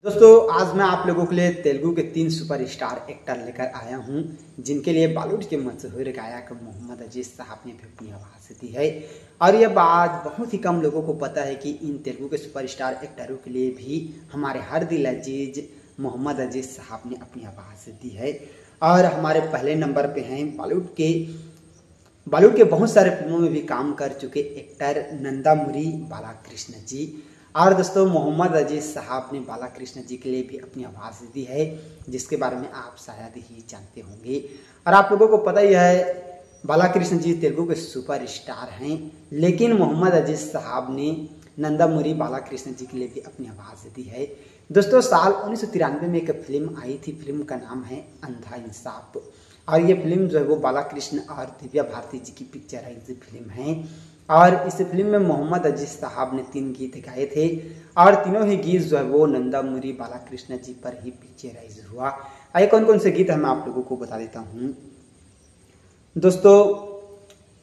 दोस्तों आज मैं आप लोगों के लिए तेलुगु के 3 सुपरस्टार एक्टर लेकर आया हूं जिनके लिए बॉलीवुड के मशहूर गायक मोहम्मद अजीज साहब ने भी अपनी आवाज़ दी है। और यह बात बहुत ही कम लोगों को पता है कि इन तेलुगु के सुपरस्टार एक्टरों के लिए भी हमारे हर दिल अजीज मोहम्मद अजीज साहब ने अपनी आवाज़ दी है। और हमारे पहले नंबर पे हैं बॉलीवुड के बहुत सारे फिल्मों में भी काम कर चुके एक्टर नंदामुरी बालाकृष्ण जी। और दोस्तों मोहम्मद अजीज साहब ने बालाकृष्ण जी के लिए भी अपनी आवाज़ दी है, जिसके बारे में आप शायद ही जानते होंगे। और आप लोगों को पता ही है बालाकृष्ण जी तेलुगु के सुपरस्टार हैं, लेकिन मोहम्मद अजीज साहब ने नंदामुरी बालाकृष्ण जी के लिए भी अपनी आवाज़ दी है। दोस्तों साल 1993 में एक फिल्म आई थी, फिल्म का नाम है अंधा इंसाफ। और ये फिल्म जो है वो बालाकृष्ण और दिव्या भारती जी की पिक्चराइज फिल्म है। और इस फिल्म में मोहम्मद अजीज साहब ने 3 गीत गाए थे और तीनों ही गीत जो है वो नंदामुरी बालाकृष्ण जी पर ही पिक्चराइज हुआ। आइए कौन कौन से गीत है मैं आप लोगों को बता देता हूँ। दोस्तों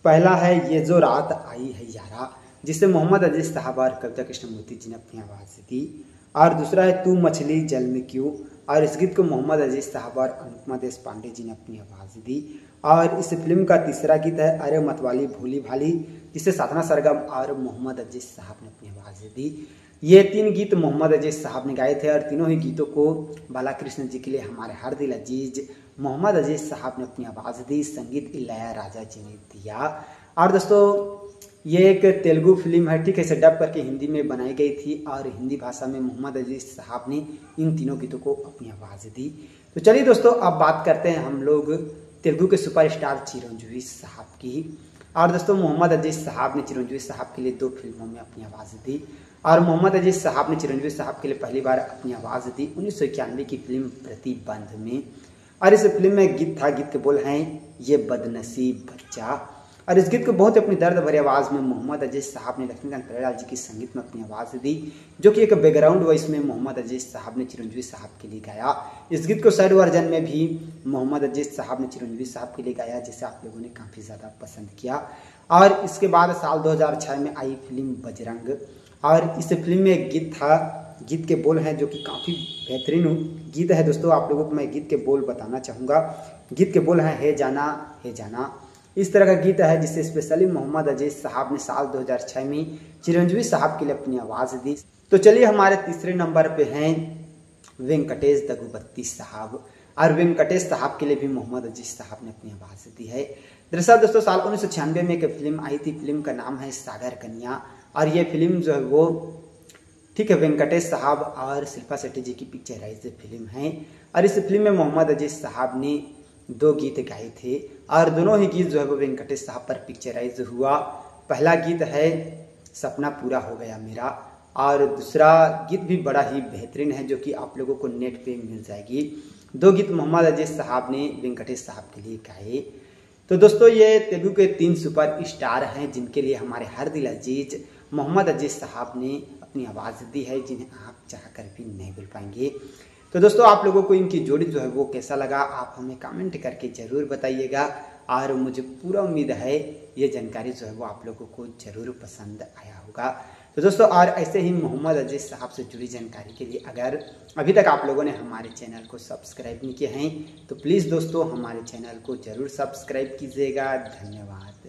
पहला है ये जो रात आई है यारा, जिसे मोहम्मद अजीज साहब और कविता कृष्णमूर्ति जी ने अपनी आवाज़ दी। और दूसरा है तू मछली जल में क्यों, और इस गीत को मोहम्मद अजीज साहब और अनुपमा देशपांडे जी ने अपनी आवाज़ दी। और इस फिल्म का तीसरा गीत है अरे मतवाली भोली भाली, जिसे साधना सरगम और मोहम्मद अजीज साहब ने अपनी आवाज़ दी। ये 3 गीत मोहम्मद अजीज साहब ने गाए थे और तीनों ही गीतों को बालाकृष्ण जी के लिए हमारे हर दिल अजीज मोहम्मद अजीज साहब ने अपनी आवाज़ दी, संगीत इलैयाराजा जी ने दिया। और दोस्तों ये एक तेलुगु फिल्म है, ठीक है, इसे डब करके हिंदी में बनाई गई थी और हिंदी भाषा में मोहम्मद अजीज साहब ने इन तीनों गीतों को अपनी आवाज़ दी। तो चलिए दोस्तों अब बात करते हैं हम लोग तेलुगु के सुपरस्टार चिरंजीवी साहब की। और दोस्तों मोहम्मद अजीज साहब ने चिरंजीवी साहब के लिए 2 फिल्मों में अपनी आवाज़ दी। और मोहम्मद अजीज साहब ने चिरंजीवी साहब के लिए पहली बार अपनी आवाज़ दी 1991 की फिल्म प्रतिबंध में। और इस फिल्म में गीत था, गीत के बोल हैं ये बदनसीब बच्चा। और इस गीत को बहुत अपनी दर्द भरी आवाज़ में मोहम्मद अजीज साहब ने लक्ष्मीकांत प्यारेलाल जी की संगीत में अपनी आवाज़ दी, जो कि एक बैकग्राउंड वॉइस में मोहम्मद अजीज साहब ने चिरंजीवी साहब के लिए गाया। इस गीत को सैड वर्जन में भी मोहम्मद अजीज साहब ने चिरंजीवी साहब के लिए गाया, जिसे आप लोगों ने काफ़ी ज़्यादा पसंद किया। और इसके बाद साल 2006 में आई फिल्म बजरंग। और इस फिल्म में एक गीत था, गीत के बोल हैं जो कि काफ़ी बेहतरीन गीत है। दोस्तों आप लोगों को मैं गीत के बोल बताना चाहूँगा। गीत के बोल हैं हे जाना। इस तरह का गीत है जिसे स्पेशली मोहम्मद अजीज साहब ने साल 2006 में चिरंजीवी साहब के लिए अपनी आवाज़ दी। तो चलिए हमारे तीसरे नंबर पे हैं वेंकटेश दगुबत्ती साहब। और वेंकटेश साहब के लिए भी मोहम्मद अजीज साहब ने अपनी आवाज़ दी है। दरअसल दोस्तों साल 1996 में एक फिल्म आई थी, फिल्म का नाम है सागर कन्या। और ये फिल्म जो है वो, ठीक है, वेंकटेश साहब और शिल्पा शेट्टी जी की पिक्चराइज फिल्म है। और इस फिल्म में मोहम्मद अजीज साहब ने 2 गीत गाए थे और दोनों ही गीत जो है वो वेंकटेश साहब पर पिक्चराइज हुआ। पहला गीत है सपना पूरा हो गया मेरा, और दूसरा गीत भी बड़ा ही बेहतरीन है जो कि आप लोगों को नेट पे मिल जाएगी। 2 गीत मोहम्मद अजीज साहब ने वेंकटेश साहब के लिए गाए। तो दोस्तों ये तेलुगु के 3 सुपर स्टार हैं जिनके लिए हमारे हर दिल अजीज मोहम्मद अजीज साहब ने अपनी आवाज़ दी है, जिन्हें आप चाह कर भी नहीं भूल पाएंगे। तो दोस्तों आप लोगों को इनकी जोड़ी जो है वो कैसा लगा, आप हमें कमेंट करके ज़रूर बताइएगा। और मुझे पूरा उम्मीद है ये जानकारी जो है वो आप लोगों को ज़रूर पसंद आया होगा। तो दोस्तों और ऐसे ही मोहम्मद अजीज साहब से जुड़ी जानकारी के लिए अगर अभी तक आप लोगों ने हमारे चैनल को सब्सक्राइब नहीं किए हैं तो प्लीज़ दोस्तों हमारे चैनल को ज़रूर सब्सक्राइब कीजिएगा। धन्यवाद।